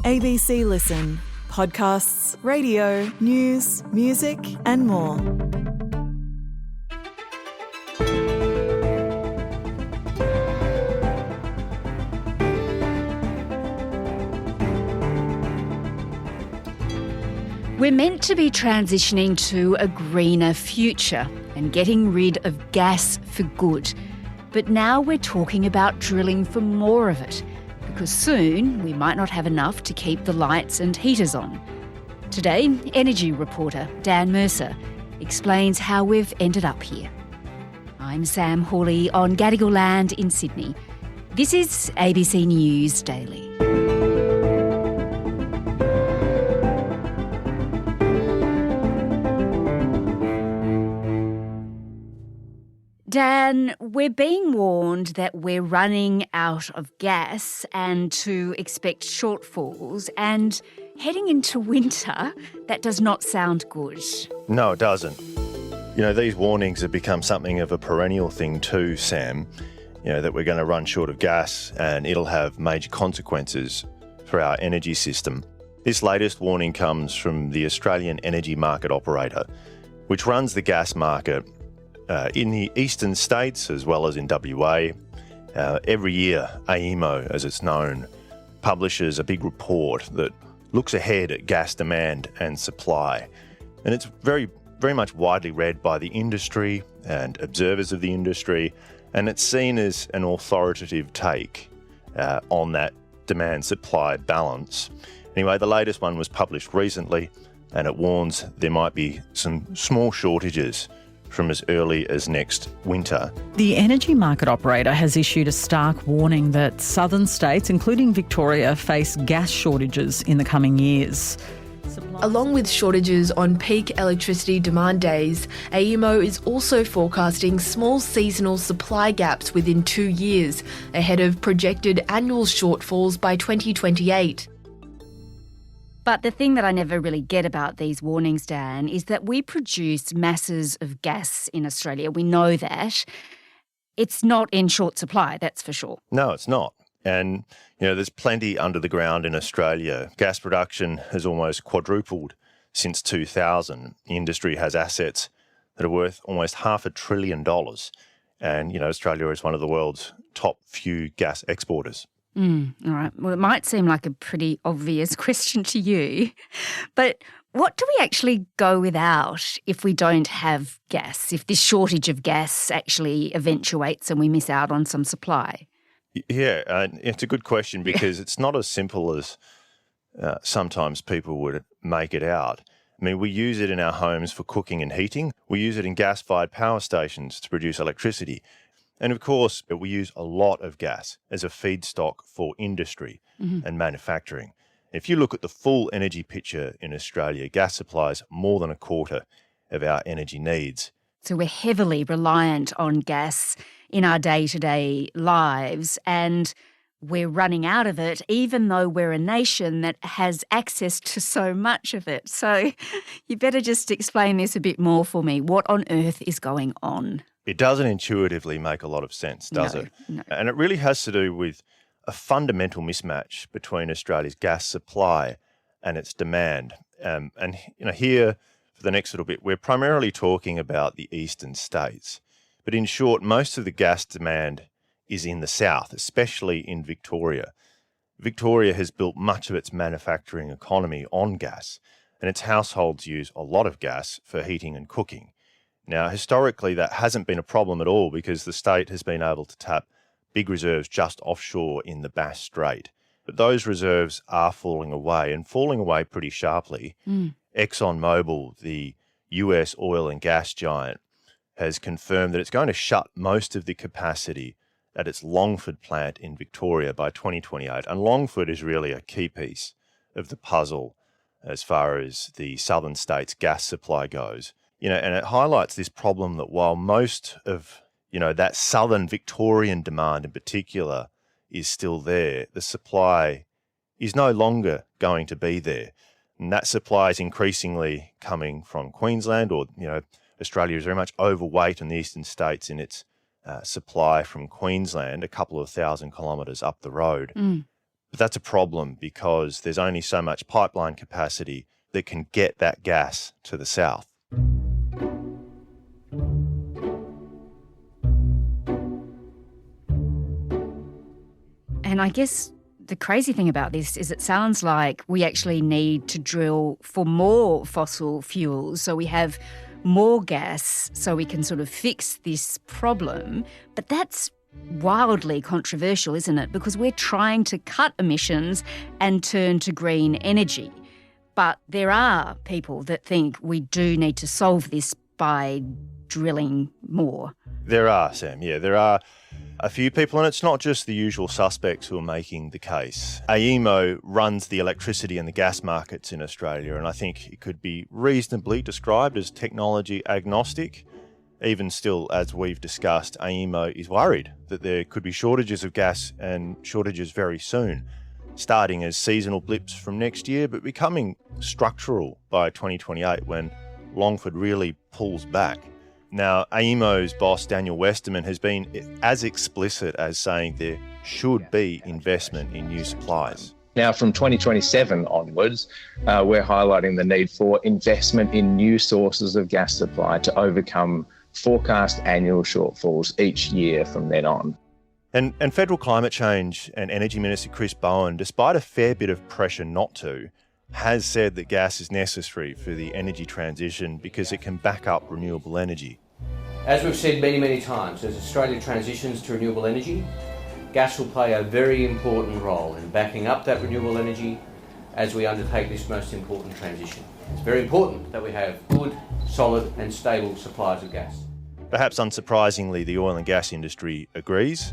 ABC Listen. Podcasts, radio, news, music and more. We're meant to be transitioning to a greener future and getting rid of gas for good. But now we're talking about drilling for more of it, because soon we might not have enough to keep the lights and heaters on. Today, energy reporter Dan Mercer explains how we've ended up here. I'm Sam Hawley on Gadigal land in Sydney. This is ABC News Daily. Dan, we're being warned that we're running out of gas and to expect shortfalls, and heading into winter, that does not sound good. No, it doesn't. You know, these warnings have become something of a perennial thing too, Sam. You know, that we're going to run short of gas and it'll have major consequences for our energy system. This latest warning comes from the Australian Energy Market Operator, which runs the gas market in the eastern states as well as in WA. Every year, AEMO, as it's known, publishes a big report that looks ahead at gas demand and supply. And it's very, very much widely read by the industry and observers of the industry, and it's seen as an authoritative take on that demand-supply balance. Anyway, the latest one was published recently, and it warns there might be some small shortages from as early as next winter. The Energy Market Operator has issued a stark warning that southern states, including Victoria, face gas shortages in the coming years. Along with shortages on peak electricity demand days, AEMO is also forecasting small seasonal supply gaps within 2 years, ahead of projected annual shortfalls by 2028. But the thing that I never really get about these warnings, Dan, is that we produce masses of gas in Australia. We know that. It's not in short supply, that's for sure. No, it's not. And, you know, there's plenty under the ground in Australia. Gas production has almost quadrupled since 2000. The industry has assets that are worth almost $500 billion. And, you know, Australia is one of the world's top few gas exporters. All right. Well, it might seem like a pretty obvious question to you, but what do we actually go without if we don't have gas, if this shortage of gas actually eventuates and we miss out on some supply? Yeah, it's a good question because it's not as simple as sometimes people would make it out. I mean, we use it in our homes for cooking and heating. We use it in gas-fired power stations to produce electricity. And of course, we use a lot of gas as a feedstock for industry and manufacturing. If you look at the full energy picture in Australia, gas supplies more than a quarter of our energy needs. So we're heavily reliant on gas in our day-to-day lives, and we're running out of it, even though we're a nation that has access to so much of it. So you better just explain this a bit more for me. What on earth is going on? It doesn't intuitively make a lot of sense, does it? No. And it really has to do with a fundamental mismatch between Australia's gas supply and its demand. And you know, here for the next little bit, we're primarily talking about the eastern states. But in short, most of the gas demand is in the south, especially in Victoria. Victoria has built much of its manufacturing economy on gas, and its households use a lot of gas for heating and cooking. Now, historically, that hasn't been a problem at all because the state has been able to tap big reserves just offshore in the Bass Strait. But those reserves are falling away, and falling away pretty sharply. ExxonMobil, the US oil and gas giant, has confirmed that it's going to shut most of the capacity at its Longford plant in Victoria by 2028. And Longford is really a key piece of the puzzle as far as the southern states' gas supply goes. You know, and it highlights this problem that while most of, you know, that southern Victorian demand in particular is still there, the supply is no longer going to be there. And that supply is increasingly coming from Queensland, or, you know, Australia is very much overweight in the eastern states in its supply from Queensland, a couple of thousand kilometres up the road. But that's a problem because there's only so much pipeline capacity that can get that gas to the south. And I guess the crazy thing about this is it sounds like we actually need to drill for more fossil fuels so we have more gas so we can sort of fix this problem. But that's wildly controversial, isn't it? Because we're trying to cut emissions and turn to green energy. But there are people that think we do need to solve this by drilling more. There are, Sam, yeah, there are a few people, and it's not just the usual suspects who are making the case. AEMO runs the electricity and the gas markets in Australia, and I think it could be reasonably described as technology agnostic. Even still, as we've discussed, AEMO is worried that there could be shortages of gas and shortages very soon, starting as seasonal blips from next year, but becoming structural by 2028 when Longford really pulls back. Now, AEMO's boss, Daniel Westerman, has been as explicit as saying there should be investment in new supplies. Now, from 2027 onwards, we're highlighting the need for investment in new sources of gas supply to overcome forecast annual shortfalls each year from then on. And Federal Climate Change and Energy Minister Chris Bowen, despite a fair bit of pressure not to, has said that gas is necessary for the energy transition because it can back up renewable energy. As we've said many, many times, as Australia transitions to renewable energy, gas will play a very important role in backing up that renewable energy as we undertake this most important transition. It's very important that we have good, solid and stable supplies of gas. Perhaps unsurprisingly, the oil and gas industry agrees.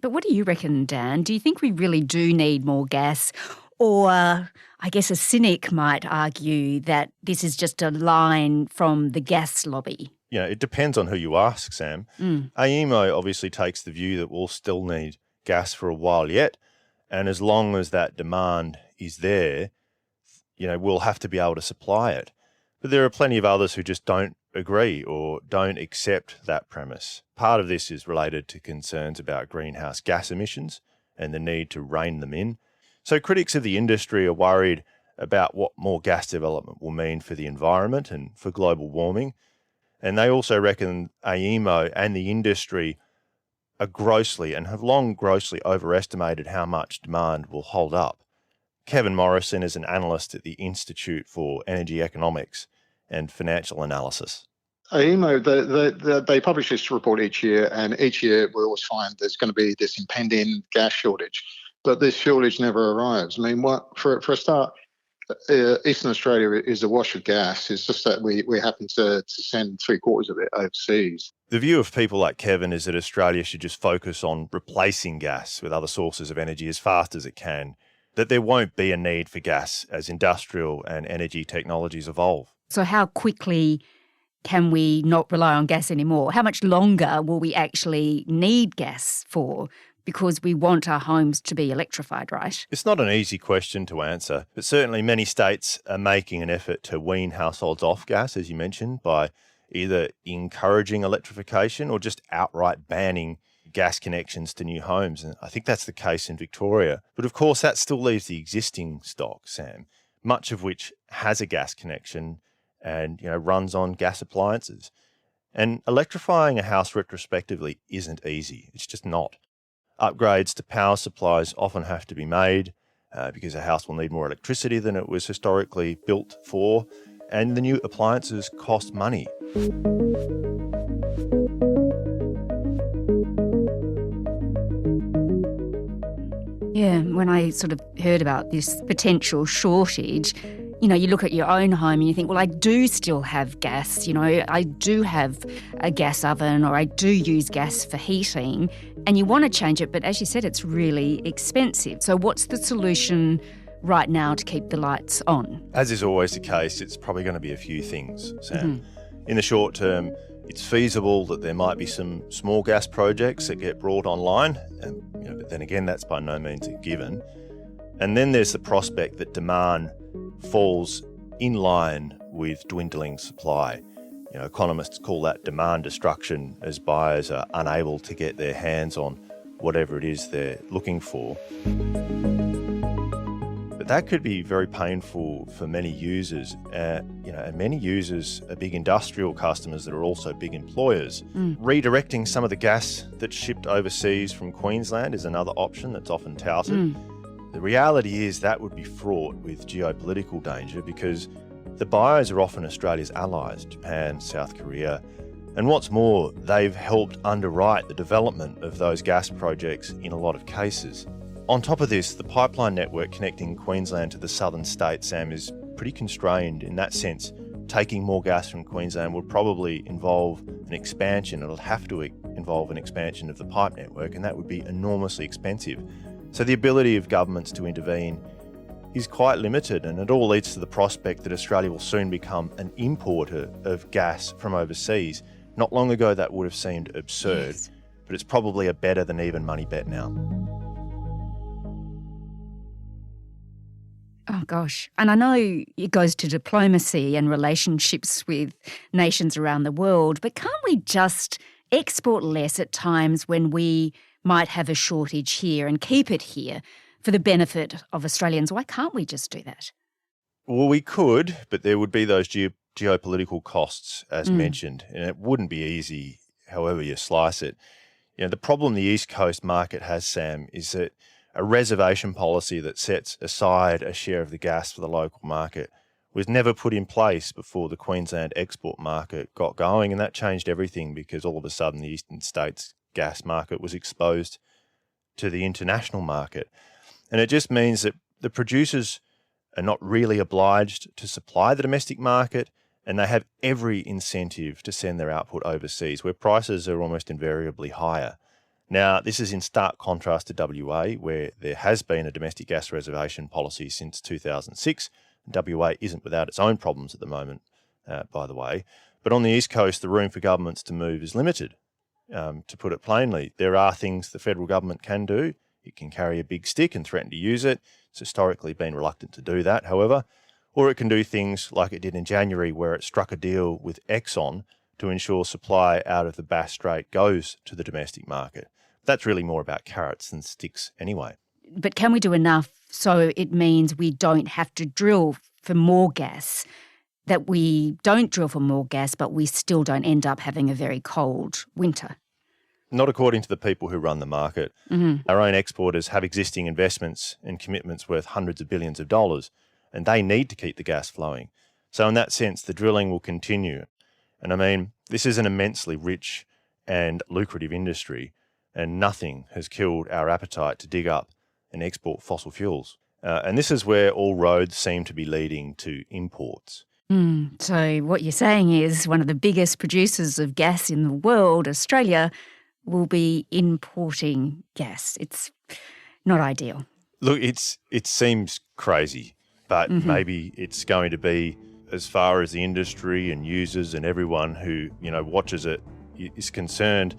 But what do you reckon, Dan? Do you think we really do need more gas? Or I guess a cynic might argue that this is just a line from the gas lobby. You know, it depends on who you ask, Sam. AEMO obviously takes the view that we'll still need gas for a while yet. And as long as that demand is there, you know, we'll have to be able to supply it. But there are plenty of others who just don't agree or don't accept that premise. Part of this is related to concerns about greenhouse gas emissions and the need to rein them in. So critics of the industry are worried about what more gas development will mean for the environment and for global warming. And they also reckon AEMO and the industry are grossly and have long grossly overestimated how much demand will hold up. Kevin Morrison is an analyst at the Institute for Energy Economics and Financial Analysis. AEMO, they publish this report each year, and each year we always find there's going to be this impending gas shortage. But this shortage never arrives. I mean, for a start, Eastern Australia is awash of gas. It's just that we happen to send 3/4 of it overseas. The view of people like Kevin is that Australia should just focus on replacing gas with other sources of energy as fast as it can, that there won't be a need for gas as industrial and energy technologies evolve. So how quickly can we not rely on gas anymore? How much longer will we actually need gas for? Because we want our homes to be electrified, right? It's not an easy question to answer, but certainly many states are making an effort to wean households off gas, as you mentioned, by either encouraging electrification or just outright banning gas connections to new homes. And I think that's the case in Victoria. But of course, that still leaves the existing stock, Sam, much of which has a gas connection and, you know, runs on gas appliances. And electrifying a house retrospectively isn't easy. It's just not. Upgrades to power supplies often have to be made because a house will need more electricity than it was historically built for, and the new appliances cost money. Yeah, when I sort of heard about this potential shortage, you know, you look at your own home and you think, well, I do still have gas, you know, I do have a gas oven or I do use gas for heating, and you want to change it, but as you said, it's really expensive. So what's the solution right now to keep the lights on? As is always the case, it's probably going to be a few things, Sam. In the short term, it's feasible that there might be some small gas projects that get brought online, and, you know, but then again, that's by no means a given. And then there's the prospect that demand falls in line with dwindling supply. Economists call that demand destruction as buyers are unable to get their hands on whatever it is they're looking for. But that could be very painful for many users. And many users are big industrial customers that are also big employers. Redirecting some of the gas that's shipped overseas from Queensland is another option that's often touted. The reality is that would be fraught with geopolitical danger because the buyers are often Australia's allies, Japan, South Korea. And what's more, they've helped underwrite the development of those gas projects in a lot of cases. On top of this, the pipeline network connecting Queensland to the southern states, Sam, is pretty constrained in that sense. Taking more gas from Queensland would probably involve an expansion. It'll have to involve an expansion of the pipe network, and that would be enormously expensive. So the ability of governments to intervene is quite limited, and it all leads to the prospect that Australia will soon become an importer of gas from overseas. Not long ago that would have seemed absurd, but it's probably a better than even money bet now. Oh, gosh. And I know it goes to diplomacy and relationships with nations around the world, but can't we just export less at times when we might have a shortage here and keep it here for the benefit of Australians? Why can't we just do that? Well, we could, but there would be those geopolitical costs, as mentioned, and it wouldn't be easy however you slice it. The problem the East Coast market has, Sam, is that a reservation policy that sets aside a share of the gas for the local market was never put in place before the Queensland export market got going, and that changed everything because all of a sudden the eastern states gas market was exposed to the international market. And it just means that the producers are not really obliged to supply the domestic market, and they have every incentive to send their output overseas, where prices are almost invariably higher. Now, this is in stark contrast to WA, where there has been a domestic gas reservation policy since 2006. WA isn't without its own problems at the moment, by the way. But on the East Coast, the room for governments to move is limited. To put it plainly, there are things the federal government can do. It can carry a big stick and threaten to use it. It's historically been reluctant to do that, however. Or it can do things like it did in January, where it struck a deal with Exxon to ensure supply out of the Bass Strait goes to the domestic market. That's really more about carrots than sticks anyway. But can we do enough so it means we don't have to drill for more gas, that we don't drill for more gas, but we still don't end up having a very cold winter? Not according to the people who run the market. Our own exporters have existing investments and commitments worth hundreds of billions of dollars, and they need to keep the gas flowing. So in that sense, the drilling will continue. And I mean, this is an immensely rich and lucrative industry, and nothing has killed our appetite to dig up and export fossil fuels. And this is where all roads seem to be leading to imports. So what you're saying is one of the biggest producers of gas in the world, Australia, will be importing gas. It's not ideal. Look, it seems crazy, but maybe it's going to be, as far as the industry and users and everyone who watches it is concerned,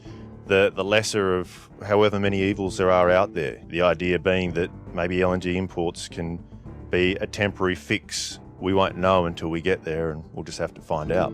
the lesser of however many evils there are out there. The idea being that maybe LNG imports can be a temporary fix. We won't know until we get there, and we'll just have to find out.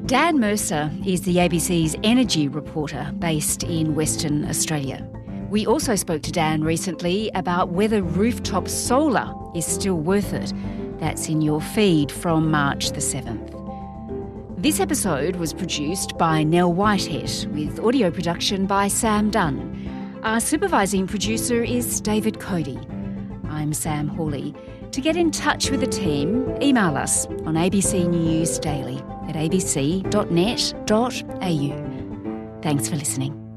Dan Mercer is the ABC's energy reporter based in Western Australia. We also spoke to Dan recently about whether rooftop solar is still worth it. That's in your feed from March the 7th. This episode was produced by Nell Whitehead with audio production by Sam Dunn. Our supervising producer is David Cody. I'm Sam Hawley. To get in touch with the team, email us on ABC News Daily at abc.net.au. Thanks for listening.